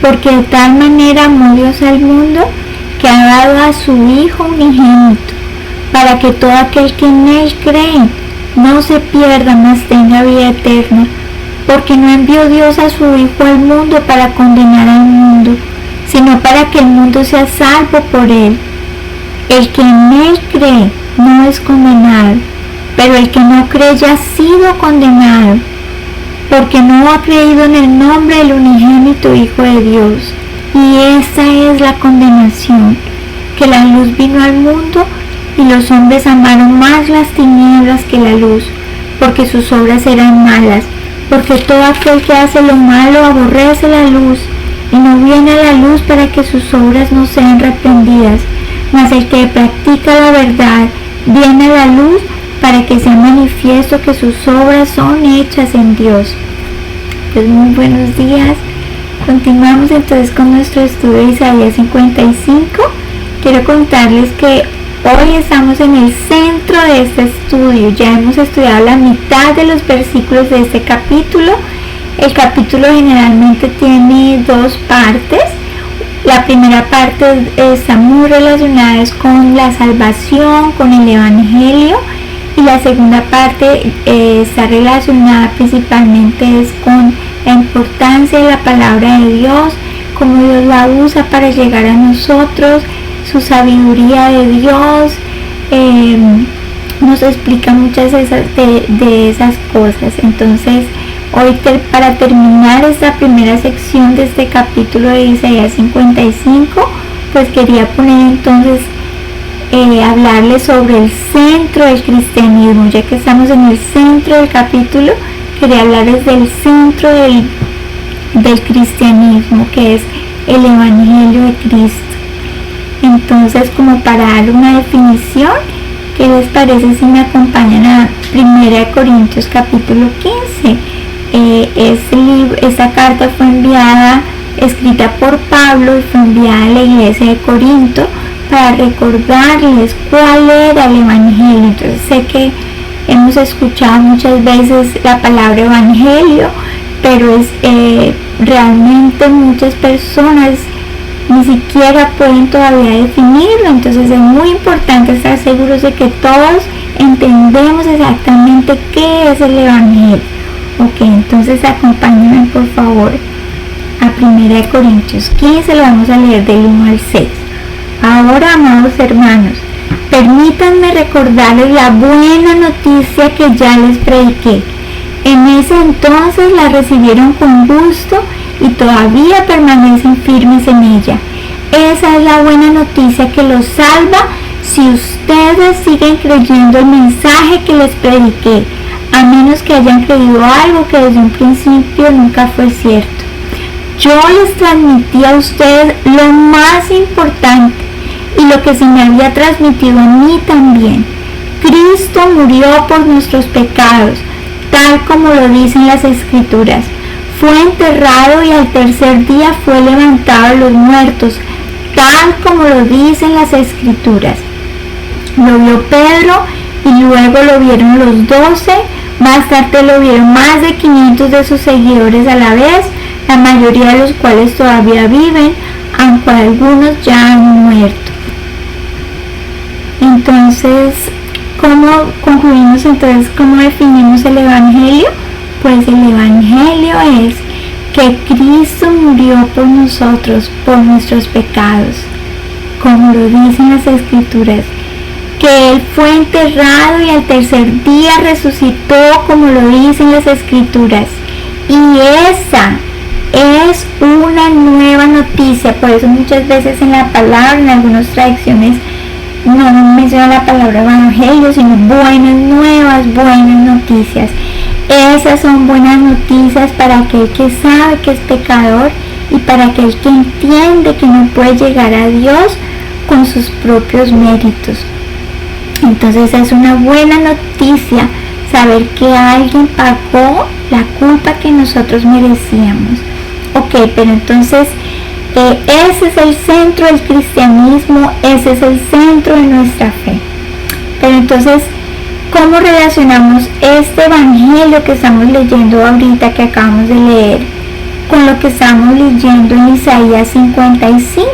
porque de tal manera amó Dios al mundo que ha dado a su Hijo unigénito, para que todo aquel que en Él cree no se pierda, mas tenga vida eterna. Porque no envió Dios a su Hijo al mundo para condenar al mundo, sino para que el mundo sea salvo por Él. El que en Él cree no es condenado, pero el que no cree ya ha sido condenado, porque no ha creído en el nombre del unigénito Hijo de Dios. Y esa es la condenación, que la luz vino al mundo y los hombres amaron más las tinieblas que la luz, porque sus obras eran malas. Porque todo aquel que hace lo malo aborrece la luz y no viene a la luz para que sus obras no sean reprendidas. Mas el que practica la verdad viene a la luz para que sea manifiesto que sus obras son hechas en Dios. Pues muy buenos días. Continuamos entonces con nuestro estudio de Isaías 55. Quiero contarles que hoy estamos en el centro de este estudio. Ya hemos estudiado la mitad de los versículos de este capítulo. El capítulo generalmente tiene dos partes. La primera parte está muy relacionada con la salvación, con el Evangelio, y la segunda parte está relacionada principalmente con la importancia de la palabra de Dios, cómo Dios la usa para llegar a nosotros, su sabiduría de Dios. Nos explica muchas de esas cosas. Entonces hoy para terminar esta primera sección de este capítulo de Isaías 55, pues quería poner entonces hablarles sobre el centro del cristianismo. Ya que estamos en el centro del capítulo, quería hablarles del centro del cristianismo, que es el Evangelio de Cristo. Entonces, como para dar una definición, ¿qué les parece si me acompañan a 1 Corintios capítulo 15? Esta carta fue escrita por Pablo y fue enviada a la iglesia de Corinto para recordarles cuál era el Evangelio. Entonces sé que hemos escuchado muchas veces la palabra Evangelio, pero realmente muchas personas ni siquiera pueden todavía definirlo. Entonces es muy importante estar seguros de que todos entendemos exactamente qué es el Evangelio. Ok, entonces acompáñenme por favor a 1 Corintios 15, lo vamos a leer del 1 al 6. Ahora, amados hermanos, permítanme recordarles la buena noticia que ya les prediqué. En ese entonces la recibieron con gusto y todavía permanecen firmes en ella. Esa es la buena noticia que los salva si ustedes siguen creyendo el mensaje que les prediqué, a menos que hayan creído algo que desde un principio nunca fue cierto. Yo les transmití a ustedes lo más importante y lo que se me había transmitido a mí también. Cristo murió por nuestros pecados, tal como lo dicen las Escrituras. Fue enterrado y al tercer día fue levantado de los muertos, tal como lo dicen las Escrituras. Lo vio Pedro y luego lo vieron los 12. Más tarde lo vieron más de 500 de sus seguidores a la vez, la mayoría de los cuales todavía viven, aunque algunos ya han muerto. Entonces, ¿cómo concluimos entonces? ¿Cómo definimos el Evangelio? Pues el Evangelio es que Cristo murió por nosotros, por nuestros pecados, como lo dicen las Escrituras, que Él fue enterrado y al tercer día resucitó, como lo dicen las Escrituras. Y esa es una nueva noticia. Por eso muchas veces en la palabra, en algunas traducciones, no menciona la palabra evangelio, sino buenas nuevas, buenas noticias. Esas son buenas noticias para aquel que sabe que es pecador y para aquel que entiende que no puede llegar a Dios con sus propios méritos. Entonces es una buena noticia saber que alguien pagó la culpa que nosotros merecíamos. Ok, pero entonces ese es el centro del cristianismo, ese es el centro de nuestra fe. Pero entonces, ¿cómo relacionamos este evangelio que estamos leyendo ahorita, que acabamos de leer, con lo que estamos leyendo en Isaías 55.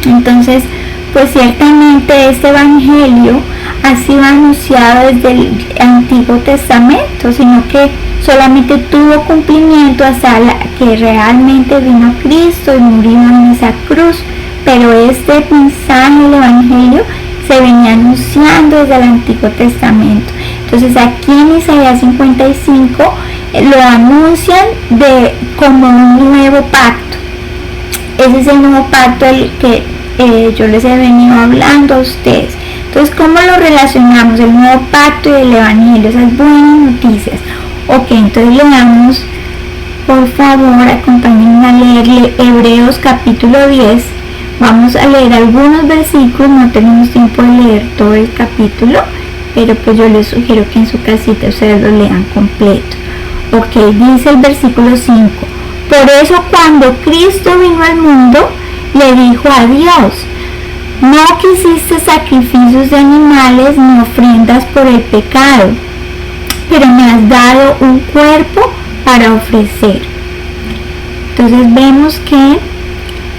Entonces, pues ciertamente este evangelio ha sido anunciado desde el Antiguo Testamento, sino que solamente tuvo cumplimiento hasta que realmente vino Cristo y murió en esa cruz. Pero este mensaje del evangelio se venía anunciando desde el Antiguo Testamento. Entonces aquí en Isaías 55 lo anuncian como un nuevo pacto. Ese es el nuevo pacto del que yo les he venido hablando a ustedes. Entonces, ¿cómo lo relacionamos? El nuevo pacto y el evangelio, esas buenas noticias. Ok, entonces leamos, por favor, acompáñenme a leer Hebreos capítulo 10. Vamos a leer algunos versículos, no tenemos tiempo de leer todo el capítulo, pero pues yo les sugiero que en su casita ustedes lo lean completo. Ok, dice el versículo 5. Por eso cuando Cristo vino al mundo, le dijo a Dios: no quisiste sacrificios de animales ni ofrendas por el pecado, pero me has dado un cuerpo para ofrecer. Entonces vemos que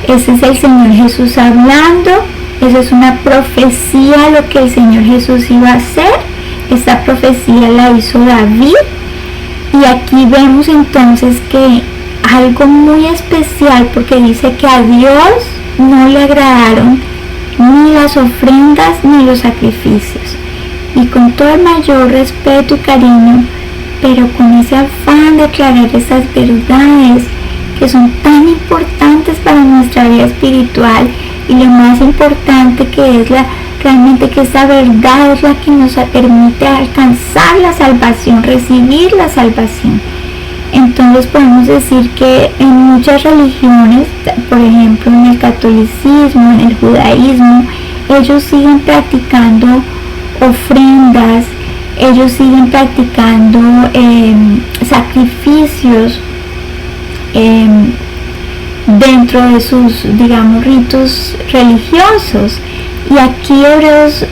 ese es el Señor Jesús hablando. Eso es una profecía, lo que el Señor Jesús iba a hacer. Esta profecía la hizo David. Y aquí vemos entonces que algo muy especial, porque dice que a Dios no le agradaron ni las ofrendas ni los sacrificios. Y con todo el mayor respeto y cariño, pero con ese afán de aclarar esas verdades que son tan importantes para nuestra vida espiritual, y lo más importante que es realmente que esta verdad es la que nos permite alcanzar la salvación, recibir la salvación. Entonces podemos decir que en muchas religiones, por ejemplo en el catolicismo, en el judaísmo, ellos siguen practicando ofrendas, ellos siguen practicando sacrificios dentro de sus, digamos, ritos religiosos. Y aquí Hebreos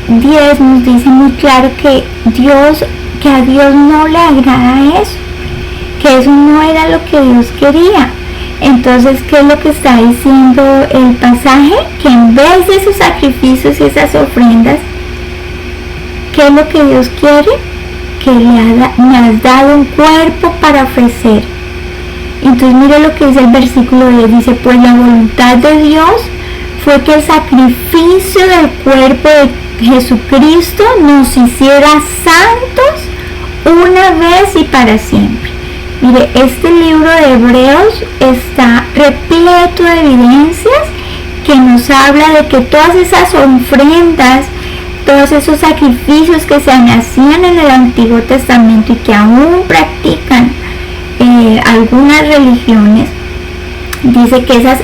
10 nos dice muy claro que a Dios no le agrada eso, que eso no era lo que Dios quería. Entonces, ¿qué es lo que está diciendo el pasaje? Que en vez de esos sacrificios y esas ofrendas, ¿qué es lo que Dios quiere? Que me has dado un cuerpo para ofrecer. Entonces mire lo que dice el versículo 10, dice: pues la voluntad de Dios fue que el sacrificio del cuerpo de Jesucristo nos hiciera santos una vez y para siempre. Mire, este libro de Hebreos está repleto de evidencias que nos habla de que todas esas ofrendas, todos esos sacrificios que se hacían en el Antiguo Testamento y que aún practican algunas religiones, dice que esas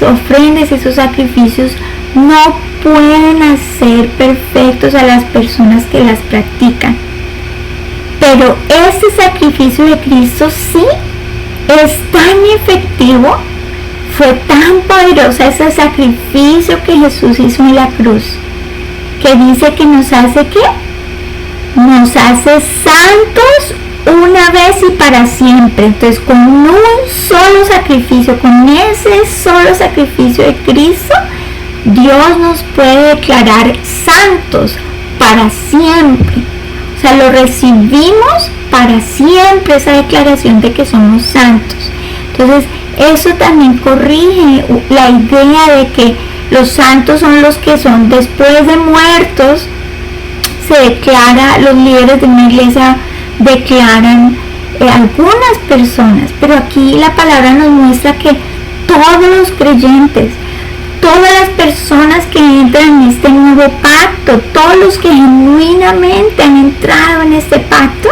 ofrendas, esos sacrificios no pueden hacer perfectos a las personas que las practican. Pero este sacrificio de Cristo sí es tan efectivo, fue tan poderoso ese sacrificio que Jesús hizo en la cruz, que dice que nos hace ¿qué? Nos hace santos una vez y para siempre. Entonces, con un solo sacrificio, con ese solo sacrificio de Cristo, Dios nos puede declarar santos para siempre. O sea, lo recibimos para siempre, esa declaración de que somos santos. Entonces, eso también corrige la idea de que los santos son los que son después de muertos. Se declara, los líderes de una iglesia declaran algunas personas, pero aquí la palabra nos muestra que todos los creyentes, todas las personas que entran en este nuevo pacto, todos los que genuinamente han entrado en este pacto,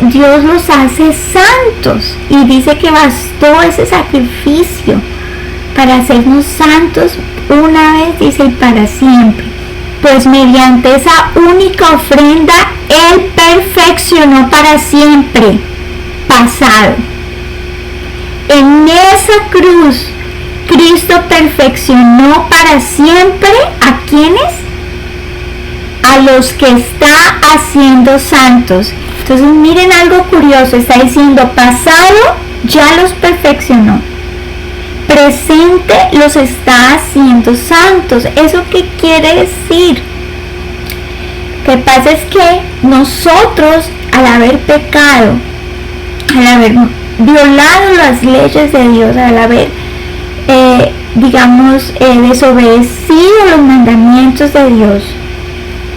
Dios los hace santos, y dice que bastó ese sacrificio para hacernos santos una vez, dice, y para siempre. Pues mediante esa única ofrenda Él perfeccionó para siempre pasado. En esa cruz Cristo perfeccionó para siempre ¿a quiénes? A los que está haciendo santos. Entonces miren algo curioso, está diciendo pasado ya los perfeccionó, presente los está haciendo santos. ¿Eso qué quiere decir? Lo que pasa es que nosotros, al haber pecado, al haber violado las leyes de Dios, al haber desobedecido los mandamientos de Dios,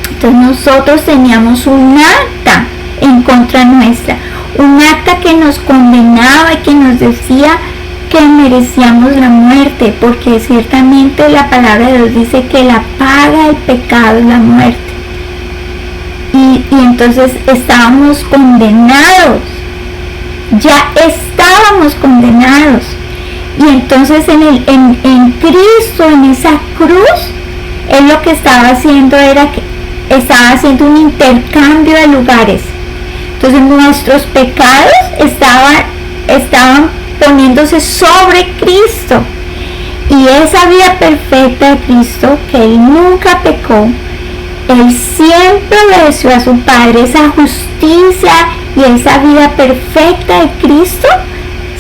entonces nosotros teníamos un acta en contra nuestra, un acta que nos condenaba y que nos decía que merecíamos la muerte, porque ciertamente la palabra de Dios dice que la paga del pecado es la muerte. Y entonces estábamos condenados, ya estábamos condenados. Y entonces en Cristo, en esa cruz, Él lo que estaba haciendo era que estaba haciendo un intercambio de lugares. Entonces nuestros pecados estaban poniéndose sobre Cristo. Y esa vida perfecta de Cristo, que Él nunca pecó, Él siempre obedeció a su Padre, esa justicia y esa vida perfecta de Cristo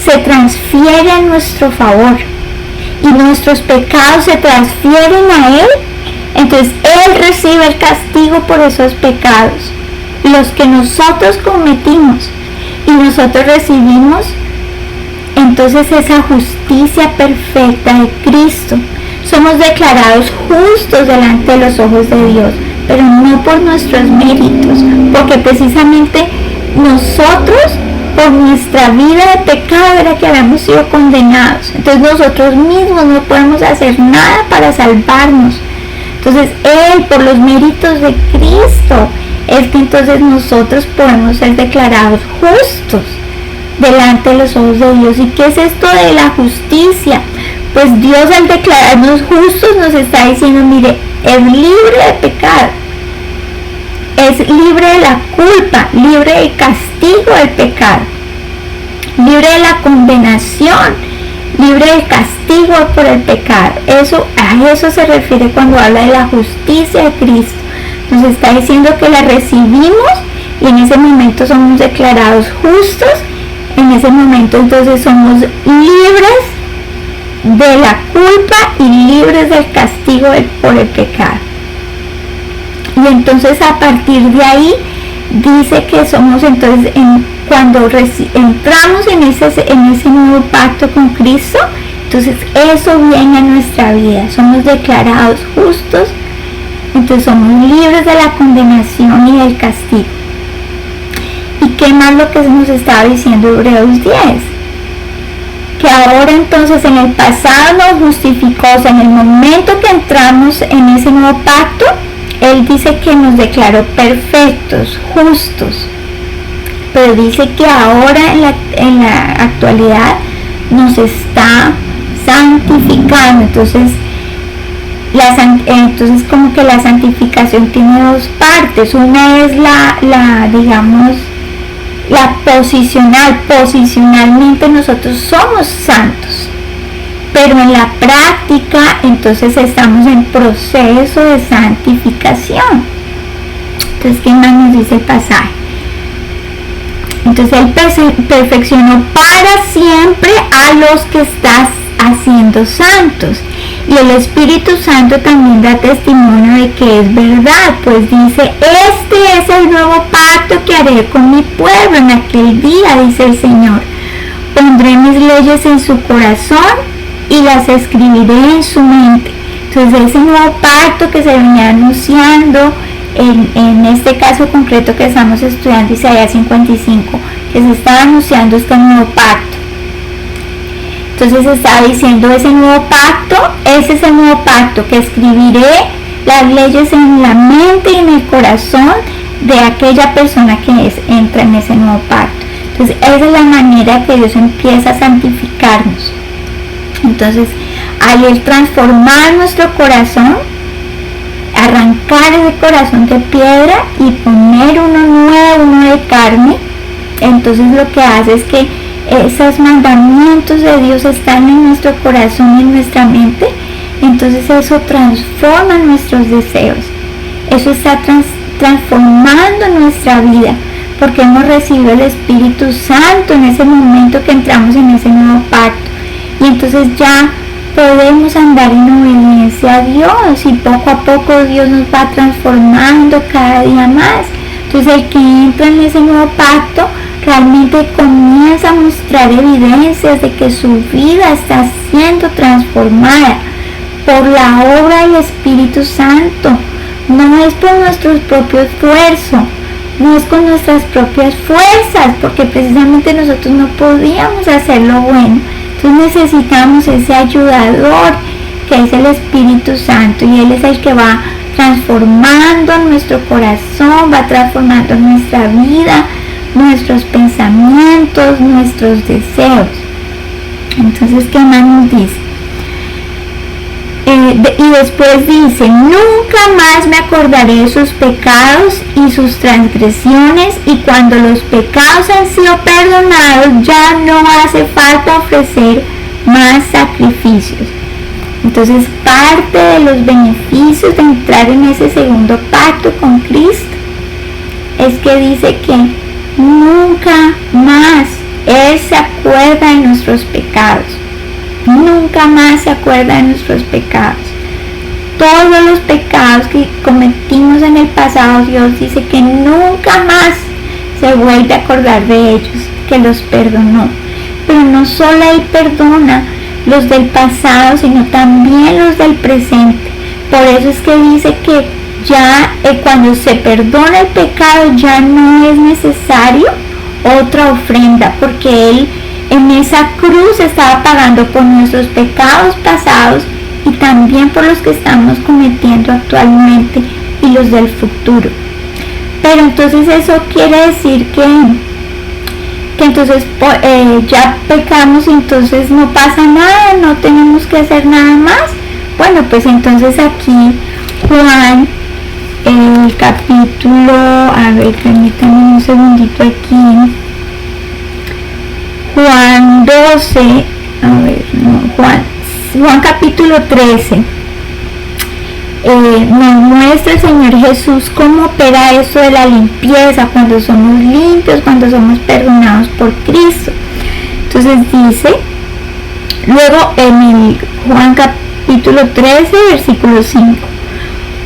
se transfiere a nuestro favor. Y nuestros pecados se transfieren a Él. Entonces Él recibe el castigo por esos pecados, los que nosotros cometimos, y nosotros recibimos entonces esa justicia perfecta de Cristo. Somos declarados justos delante de los ojos de Dios, pero no por nuestros méritos, porque precisamente nosotros, por nuestra vida de pecado, era que habíamos sido condenados. Entonces nosotros mismos no podemos hacer nada para salvarnos. Entonces Él, por los méritos de Cristo, es que entonces nosotros podemos ser declarados justos delante de los ojos de Dios. ¿Y qué es esto de la justicia? Pues Dios, al declararnos justos, nos está diciendo, mire, es libre de pecado, es libre de la culpa, libre del castigo del pecado, libre de la condenación, libre del castigo por el pecado. A eso se refiere cuando habla de la justicia de Cristo. Nos está diciendo que la recibimos y en ese momento somos declarados justos. En ese momento entonces somos libres de la culpa y libres del castigo por el pecado. Y entonces a partir de ahí dice que somos entonces, cuando entramos en ese nuevo pacto con Cristo, entonces eso viene a nuestra vida. Somos declarados justos, entonces somos libres de la condenación y del castigo. ¿Y qué más lo que nos estaba diciendo Hebreos 10? Que ahora entonces en el pasado nos justificó, o sea, en el momento que entramos en ese nuevo pacto, Él dice que nos declaró perfectos, justos, pero dice que ahora en la actualidad nos está santificando. Entonces como que la santificación tiene dos partes. Una es la posicional. Posicionalmente nosotros somos santos, pero en la práctica entonces estamos en proceso de santificación. Entonces, ¿qué más nos dice el pasaje? Entonces Él perfeccionó para siempre a los que estás haciendo santos. Y el Espíritu Santo también da testimonio de que es verdad, pues dice, este es el nuevo pacto que haré con mi pueblo en aquel día, dice el Señor. Pondré mis leyes en su corazón y las escribiré en su mente. Entonces ese nuevo pacto que se venía anunciando, en este caso concreto que estamos estudiando, Isaías 55, que se estaba anunciando este nuevo pacto. Entonces está diciendo ese nuevo pacto, ese es el nuevo pacto, que escribiré las leyes en la mente y en el corazón de aquella persona que entra en ese nuevo pacto. Entonces esa es la manera que Dios empieza a santificarnos. Entonces al Él transformar nuestro corazón, arrancar ese corazón de piedra y poner uno nuevo, uno de carne, entonces lo que hace es que esos mandamientos de Dios están en nuestro corazón y en nuestra mente. Entonces eso transforma nuestros deseos, eso está transformando nuestra vida, porque hemos recibido el Espíritu Santo en ese momento que entramos en ese nuevo pacto. Y entonces ya podemos andar en obediencia a Dios y poco a poco Dios nos va transformando cada día más. Entonces el que entra en ese nuevo pacto realmente comienza a mostrar evidencias de que su vida está siendo transformada por la obra del Espíritu Santo. No es por nuestro propio esfuerzo, no es con nuestras propias fuerzas, porque precisamente nosotros no podíamos hacer lo bueno. Entonces necesitamos ese ayudador que es el Espíritu Santo, y Él es el que va transformando nuestro corazón, va transformando nuestra vida, nuestros pensamientos, nuestros deseos. Entonces, ¿qué más nos dice? Y después dice: nunca más me acordaré de sus pecados y sus transgresiones, y cuando los pecados han sido perdonados, ya no hace falta ofrecer más sacrificios. Entonces, parte de los beneficios de entrar en ese segundo pacto con Cristo es que dice que nunca más Él se acuerda de nuestros pecados. Nunca más se acuerda de nuestros pecados. Todos los pecados que cometimos en el pasado, Dios dice que nunca más se vuelve a acordar de ellos, que los perdonó. Pero no solo Él perdona los del pasado, sino también los del presente. Por eso es que dice que ya cuando se perdona el pecado ya no es necesario otra ofrenda, porque Él en esa cruz estaba pagando por nuestros pecados pasados y también por los que estamos cometiendo actualmente y los del futuro. Pero entonces eso quiere decir que entonces ya pecamos y entonces no pasa nada, no tenemos que hacer nada más. Bueno, pues entonces aquí Juan, el capítulo, a ver, permítanme un segundito aquí. Juan 12, Juan capítulo 13, nos muestra el Señor Jesús cómo opera eso de la limpieza, cuando somos limpios, cuando somos perdonados por Cristo. Entonces dice, luego en el Juan capítulo 13, versículo 5,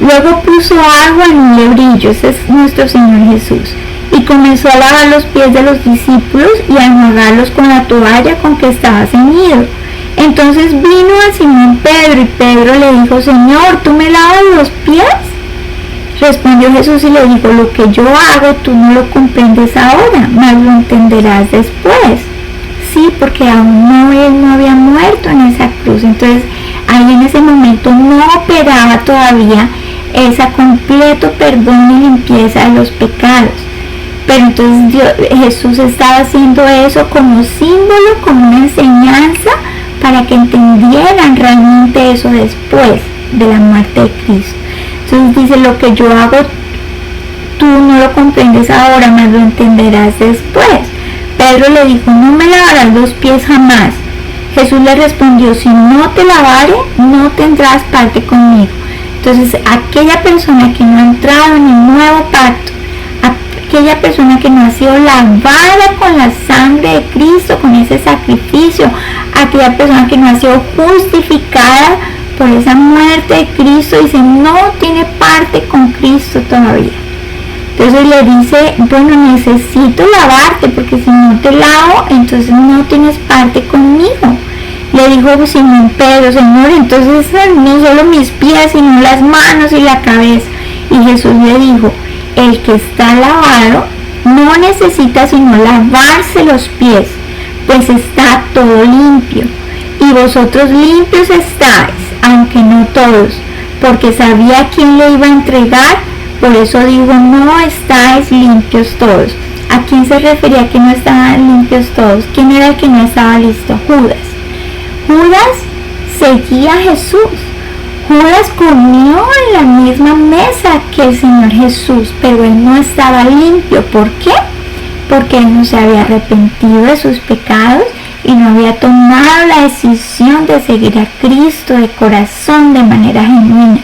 luego puso agua en un lebrillo, ese es nuestro Señor Jesús, y comenzó a lavar los pies de los discípulos y a enjuagarlos con la toalla con que estaba ceñido. Entonces vino a Simón Pedro, y Pedro le dijo: Señor, ¿tú me lavas los pies? Respondió Jesús y le dijo: lo que yo hago tú no lo comprendes ahora, mas lo entenderás después. Sí, porque aún Él no había muerto en esa cruz. Entonces ahí en ese momento no operaba todavía ese completo perdón y limpieza de los pecados. Pero entonces Jesús estaba haciendo eso como símbolo, como una enseñanza, para que entendieran realmente eso después de la muerte de Cristo. Entonces dice: lo que yo hago tú no lo comprendes ahora, mas lo entenderás después. Pedro le dijo: no me lavarás los pies jamás. Jesús le respondió: si no te lavare, no tendrás parte conmigo. Entonces aquella persona que no ha entrado en el nuevo pacto, aquella persona que no ha sido lavada con la sangre de Cristo, con ese sacrificio, aquella persona que no ha sido justificada por esa muerte de Cristo, dice: no tiene parte con Cristo todavía. Entonces le dice: bueno, necesito lavarte, porque si no te lavo, entonces no tienes parte conmigo. Le dijo Simón Pedro: Señor, entonces no solo mis pies, sino las manos y la cabeza. Y Jesús le dijo: el que está lavado no necesita sino lavarse los pies, pues está todo limpio. Y vosotros limpios estáis, aunque no todos, porque sabía quién le iba a entregar, por eso digo: no estáis limpios todos. ¿A quién se refería que no estaban limpios todos? ¿Quién era el que no estaba listo? Judas. Judas seguía a Jesús. Judas comió en la misma mesa que el Señor Jesús, pero él no estaba limpio. ¿Por qué? Porque él no se había arrepentido de sus pecados y no había tomado la decisión de seguir a Cristo de corazón, de manera genuina.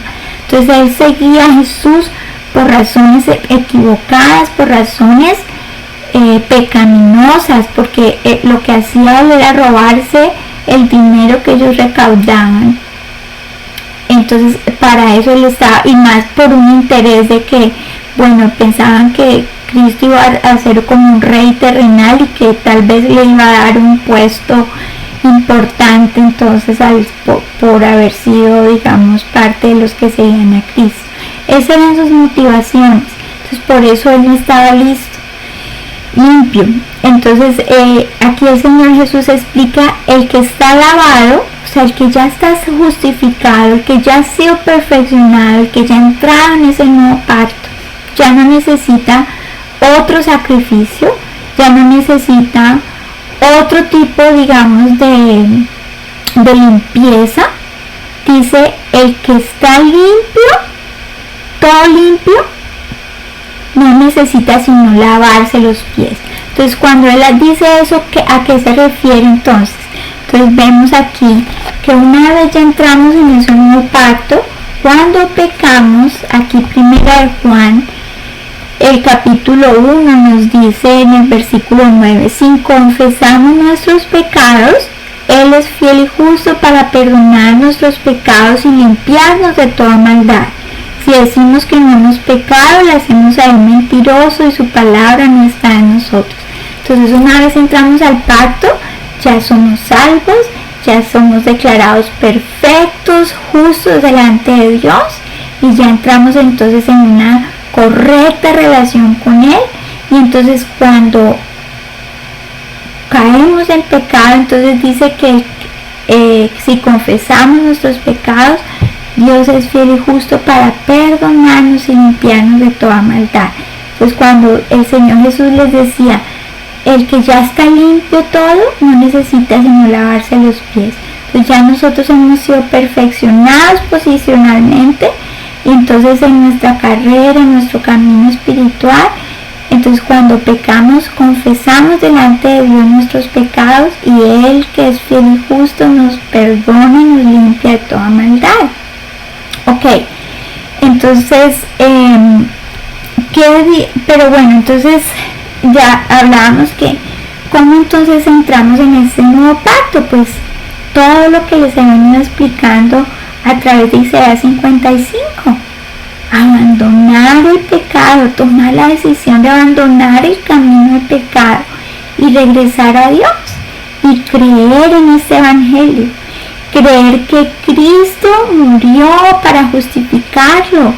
Entonces él seguía a Jesús por razones equivocadas, por razones pecaminosas, porque lo que hacía él era robarse el dinero que ellos recaudaban. Entonces para eso él estaba, y más por un interés de que, bueno, pensaban que Cristo iba a ser como un rey terrenal y que tal vez le iba a dar un puesto importante, entonces por haber sido, digamos, parte de los que seguían a Cristo. Esas eran sus motivaciones. Entonces por eso él no estaba limpio. Entonces aquí el Señor Jesús explica: el que está lavado, o sea, el que ya está justificado, el que ya ha sido perfeccionado, el que ya ha entrado en ese nuevo pacto, ya no necesita otro sacrificio, ya no necesita otro tipo, digamos, de limpieza. Dice: el que está limpio, todo limpio, no necesita sino lavarse los pies. Entonces cuando él dice eso, ¿a qué se refiere entonces? Entonces vemos aquí que una vez ya entramos en ese nuevo pacto, cuando pecamos, aquí primera de Juan, el capítulo 1 nos dice en el versículo 9: si confesamos nuestros pecados, Él es fiel y justo para perdonar nuestros pecados y limpiarnos de toda maldad. Si decimos que no hemos pecado, le hacemos a Él mentiroso y su palabra no está en nosotros. Entonces una vez entramos al pacto, ya somos salvos, ya somos declarados perfectos, justos delante de Dios, y ya entramos entonces en una correcta relación con Él. Y entonces cuando caemos en pecado, entonces dice que si confesamos nuestros pecados, Dios es fiel y justo para perdonarnos y limpiarnos de toda maldad. Entonces cuando el Señor Jesús les decía: el que ya está limpio todo, no necesita sino lavarse los pies. Entonces ya nosotros hemos sido perfeccionados posicionalmente, y entonces en nuestra carrera, en nuestro camino espiritual, entonces cuando pecamos, confesamos delante de Dios nuestros pecados, y Él, que es fiel y justo, nos perdona y nos limpia de toda maldad. Ok, entonces, pero bueno, entonces ya hablábamos que cómo entonces entramos en este nuevo pacto. Pues todo lo que les he venido explicando a través de Isaías 55. Abandonar el pecado, tomar la decisión de abandonar el camino del pecado y regresar a Dios, y creer en este evangelio, creer que Cristo murió para justificarlo,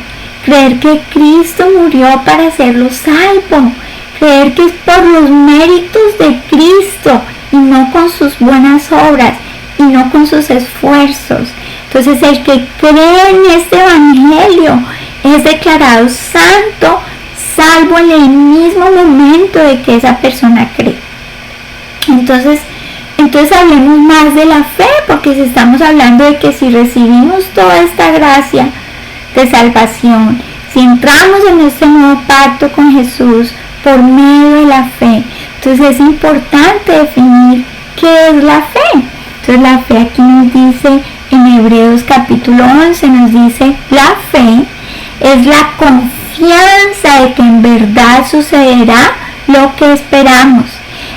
creer que Cristo murió para hacerlo salvo, creer que es por los méritos de Cristo y no con sus buenas obras y no con sus esfuerzos. Entonces el que cree en este evangelio es declarado santo, salvo en el mismo momento de que esa persona cree. Entonces hablemos más de la fe, porque si estamos hablando de que si recibimos toda esta gracia de salvación, si entramos en este nuevo pacto con Jesús por medio de la fe, entonces es importante definir qué es la fe. Entonces la fe aquí nos dice en Hebreos capítulo 11, nos dice: la fe es la confianza de que en verdad sucederá lo que esperamos.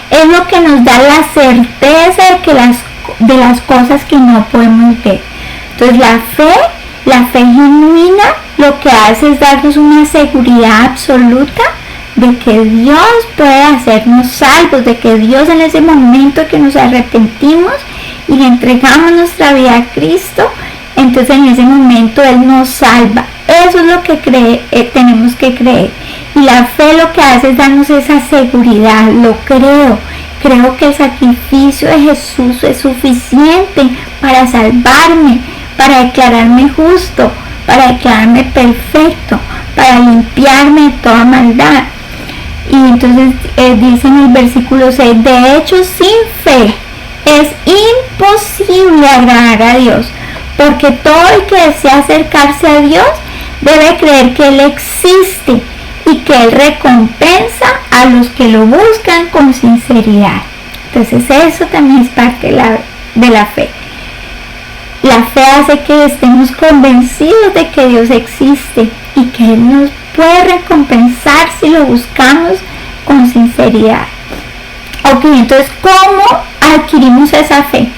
Es lo que nos da la certeza de las cosas que no podemos ver. Entonces la fe genuina, lo que hace es darnos una seguridad absoluta de que Dios puede hacernos salvos, de que Dios, en ese momento que nos arrepentimos y le entregamos nuestra vida a Cristo, entonces en ese momento Él nos salva. Eso es lo que tenemos que creer. Y la fe lo que hace es darnos esa seguridad. Lo creo que el sacrificio de Jesús es suficiente para salvarme, para declararme justo, para declararme perfecto, para limpiarme de toda maldad. Y entonces dice en el versículo 6: de hecho, sin fe es imposible agradar a Dios, porque todo el que desea acercarse a Dios debe creer que Él existe y que Él recompensa a los que lo buscan con sinceridad. Entonces eso también es parte de la fe. La fe hace que estemos convencidos de que Dios existe y que Él nos puede recompensar si lo buscamos con sinceridad. Ok, entonces, ¿cómo adquirimos esa fe?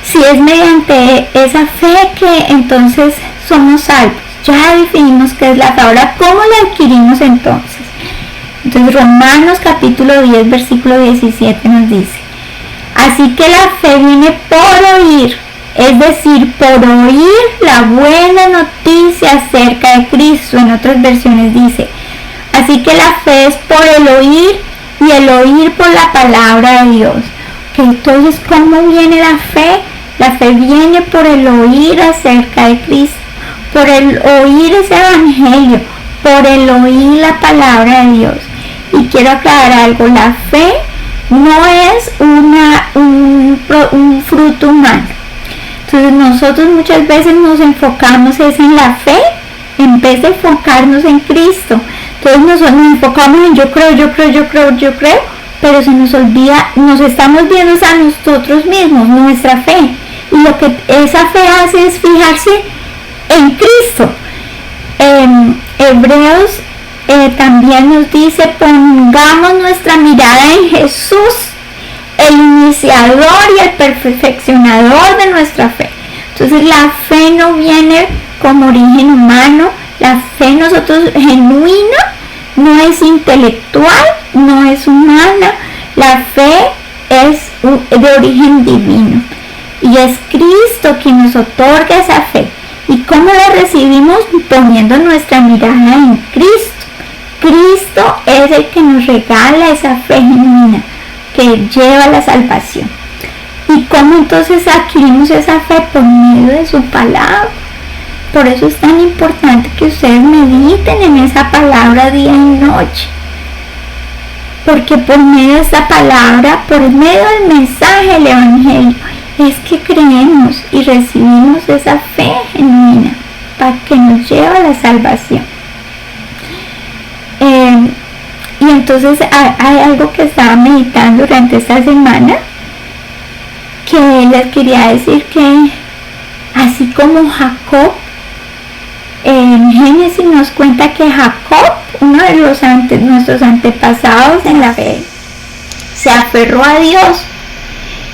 Si es mediante esa fe que entonces somos salvos. Ya definimos qué es la fe. Ahora, ¿cómo la adquirimos entonces? Entonces, Romanos capítulo 10, versículo 17 nos dice: así que la fe viene por oír, es decir, por oír la buena noticia acerca de Cristo. En otras versiones dice: así que la fe es por el oír y el oír por la palabra de Dios. Que entonces, ¿cómo viene la fe? La fe viene por el oír acerca de Cristo, por el oír ese evangelio, por el oír la palabra de Dios. Y quiero aclarar algo: la fe no es un fruto humano. Entonces nosotros muchas veces nos enfocamos en la fe en vez de enfocarnos en Cristo. Entonces nosotros nos enfocamos en yo creo, pero se nos olvida, nos estamos viendo a nosotros mismos, nuestra fe. Y lo que esa fe hace es fijarse en Cristo. Hebreos también nos dice: pongamos nuestra mirada en Jesús, el iniciador y el perfeccionador de nuestra fe. Entonces la fe no viene como origen humano, la fe nosotros genuina, no es intelectual, no es humana, la fe es de origen divino. Y es Cristo quien nos otorga esa fe. ¿Y cómo la recibimos? Poniendo nuestra mirada en Cristo. Cristo es el que nos regala esa fe genuina que lleva a la salvación. ¿Y cómo entonces adquirimos esa fe? Por medio de su palabra. Por eso es tan importante que ustedes mediten en esa palabra día y noche. Porque por medio de esta palabra, por medio del mensaje del evangelio, es que creemos y recibimos esa fe genuina para que nos lleve a la salvación. Y entonces hay algo que estaba meditando durante esta semana, que les quería decir que así como Jacob, en Génesis nos cuenta que Jacob, uno de nuestros antepasados en la fe, se aferró a Dios.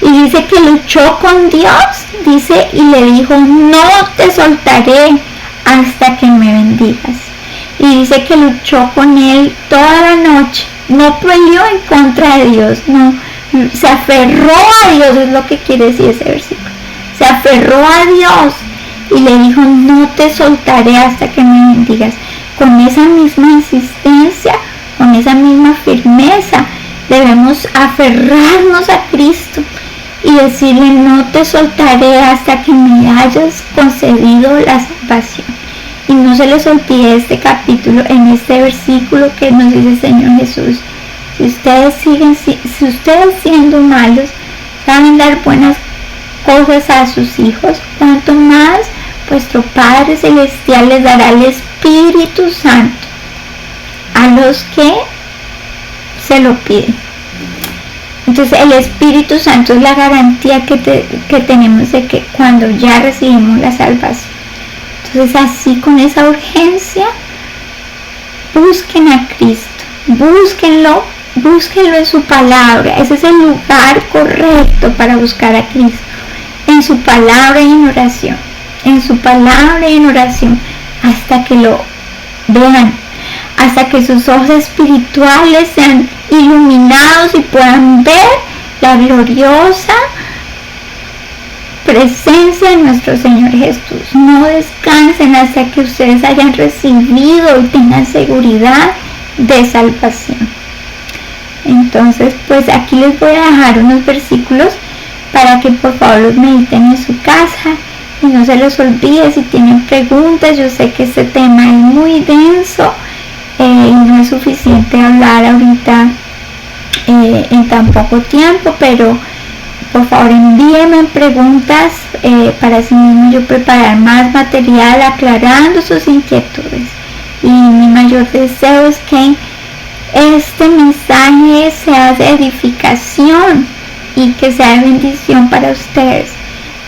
Y dice que luchó con Dios, dice, y le dijo: no te soltaré hasta que me bendigas. Y dice que luchó con él toda la noche, no peleó en contra de Dios, no, se aferró a Dios, es lo que quiere decir ese versículo. Se aferró a Dios y le dijo: no te soltaré hasta que me bendigas. Con esa misma insistencia, con esa misma firmeza, debemos aferrarnos a Cristo y decirle: no te soltaré hasta que me hayas concedido la salvación. Y no se les olvide este capítulo, en este versículo que nos dice el Señor Jesús: si ustedes siendo malos saben dar buenas cosas a sus hijos, cuanto más vuestro Padre Celestial les dará el Espíritu Santo a los que se lo piden. Entonces el Espíritu Santo es la garantía que tenemos de que cuando ya recibimos la salvación. Entonces así, con esa urgencia, busquen a Cristo, búsquenlo en su palabra. Ese es el lugar correcto para buscar a Cristo, en su palabra y en oración, hasta que lo vean, hasta que sus ojos espirituales sean iluminados y puedan ver la gloriosa presencia de nuestro Señor Jesús. No descansen hasta que ustedes hayan recibido y tengan seguridad de salvación. Entonces, pues aquí les voy a dejar unos versículos para que por favor los mediten en su casa y no se les olvide. Si tienen preguntas, yo sé que este tema es muy denso y no es suficiente hablar ahorita en tan poco tiempo, pero por favor envíenme preguntas para así mismo yo preparar más material aclarando sus inquietudes. Y mi mayor deseo es que este mensaje sea de edificación y que sea de bendición para ustedes,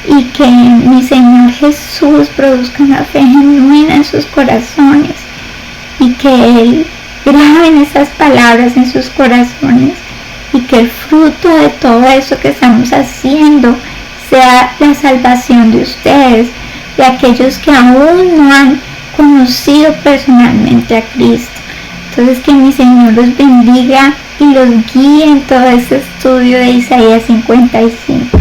y que mi Señor Jesús produzca una fe genuina en sus corazones, y que Él graben esas palabras en sus corazones y que el fruto de todo eso que estamos haciendo sea la salvación de ustedes, de aquellos que aún no han conocido personalmente a Cristo. Entonces que mi Señor los bendiga y los guíe en todo este estudio de Isaías 55.